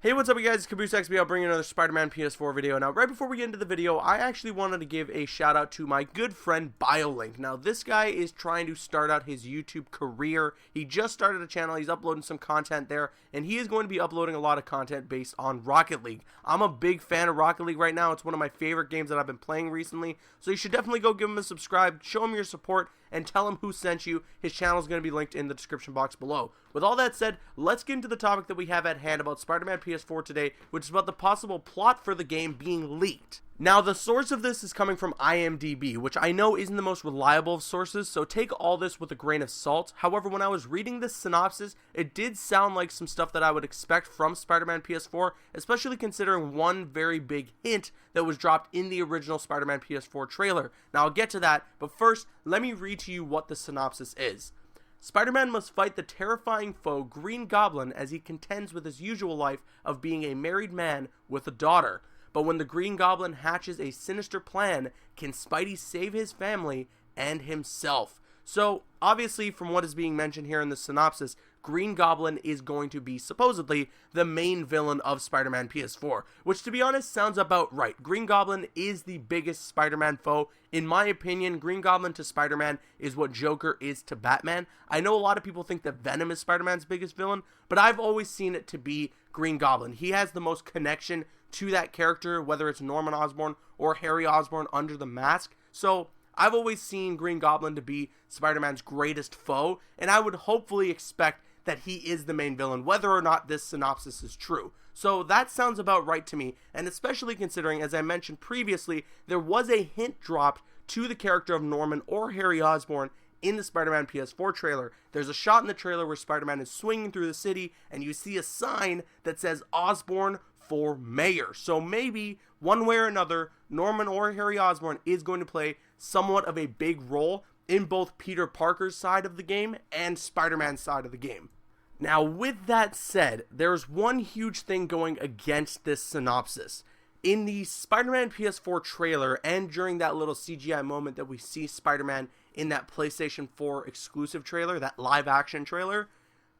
Hey, what's up you guys, Caboose XBL bringing another Spider-Man PS4 video. Now, right before we get into the video, I actually wanted to give a shout out to my good friend BioLink. Now, this guy is trying to start out his YouTube career. He just started a channel, he's uploading some content there, and he is going to be uploading a lot of content based on Rocket League. I'm a big fan of Rocket League right now. It's one of my favorite games that I've been playing recently, so you should definitely go give him a subscribe, show him your support, and tell him who sent you. His channel is going to be linked in the description box below. With all that said, let's get into the topic that we have at hand about Spider-Man PS4 today, which is about the possible plot for the game being leaked. Now, the source of this is coming from IMDb, which I know isn't the most reliable of sources, so take all this with a grain of salt. However, when I was reading this synopsis, it did sound like some stuff that I would expect from Spider-Man PS4, especially considering one very big hint that was dropped in the original Spider-Man PS4 trailer. Now, I'll get to that, but first, let me read to you what the synopsis is. Spider-Man must fight the terrifying foe Green Goblin as he contends with his usual life of being a married man with a daughter. But when the Green Goblin hatches a sinister plan, can Spidey save his family and himself? So, obviously, from what is being mentioned here in the synopsis, Green Goblin is going to be, supposedly, the main villain of Spider-Man PS4, which, to be honest, sounds about right. Green Goblin is the biggest Spider-Man foe. In my opinion, Green Goblin to Spider-Man is what Joker is to Batman. I know a lot of people think that Venom is Spider-Man's biggest villain, but I've always seen it to be Green Goblin. He has the most connection to that character, whether it's Norman Osborn or Harry Osborn under the mask. So, I've always seen Green Goblin to be Spider-Man's greatest foe, and I would hopefully expect that he is the main villain, whether or not this synopsis is true. So that sounds about right to me, and especially considering, as I mentioned previously, there was a hint dropped to the character of Norman or Harry Osborn in the Spider-Man PS4 trailer. There's a shot in the trailer where Spider-Man is swinging through the city, and you see a sign that says Osborn for mayor. So maybe, one way or another, Norman or Harry Osborn is going to play somewhat of a big role in both Peter Parker's side of the game and Spider-Man's side of the game. Now, with that said, there's one huge thing going against this synopsis. In the Spider-Man PS4 trailer, and during that little CGI moment that we see Spider-Man in that PlayStation 4 exclusive trailer, that live-action trailer,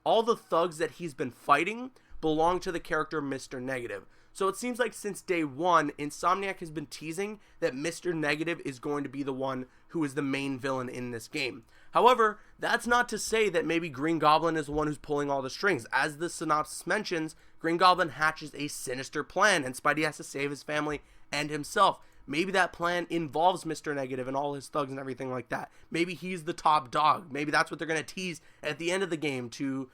all the thugs that he's been fighting belong to the character Mr. Negative. So it seems like since day one, Insomniac has been teasing that Mr. Negative is going to be the one who is the main villain in this game. However, that's not to say that maybe Green Goblin is the one who's pulling all the strings. As the synopsis mentions, Green Goblin hatches a sinister plan, and Spidey has to save his family and himself. Maybe that plan involves Mr. Negative and all his thugs and everything like that. Maybe he's the top dog. Maybe that's what they're going to tease at the end of the game to,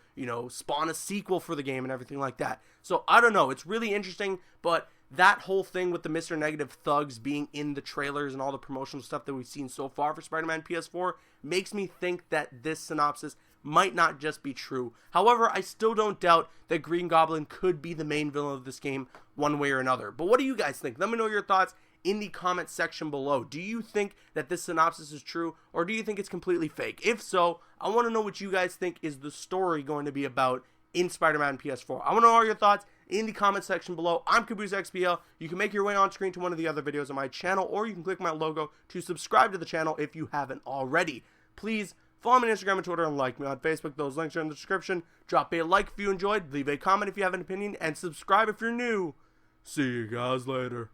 spawn a sequel for the game and everything like that. So, I don't know. It's really interesting, but that whole thing with the Mr. Negative thugs being in the trailers and all the promotional stuff that we've seen so far for Spider-Man PS4 makes me think that this synopsis might not just be true. However, I still don't doubt that Green Goblin could be the main villain of this game one way or another. But what do you guys think? Let me know your thoughts in the comment section below. Do you think that this synopsis is true, or do you think it's completely fake? If so, I want to know what you guys think is the story going to be about in Spider-Man PS4. I want to know all your thoughts in the comment section below. I'm Caboose XBL. You can make your way on screen to one of the other videos on my channel, or you can click my logo to subscribe to the channel if you haven't already. Please follow me on Instagram and Twitter, and like me on Facebook. Those links are in the description. Drop a like if you enjoyed, leave a comment if you have an opinion, and subscribe if you're new. See you guys later.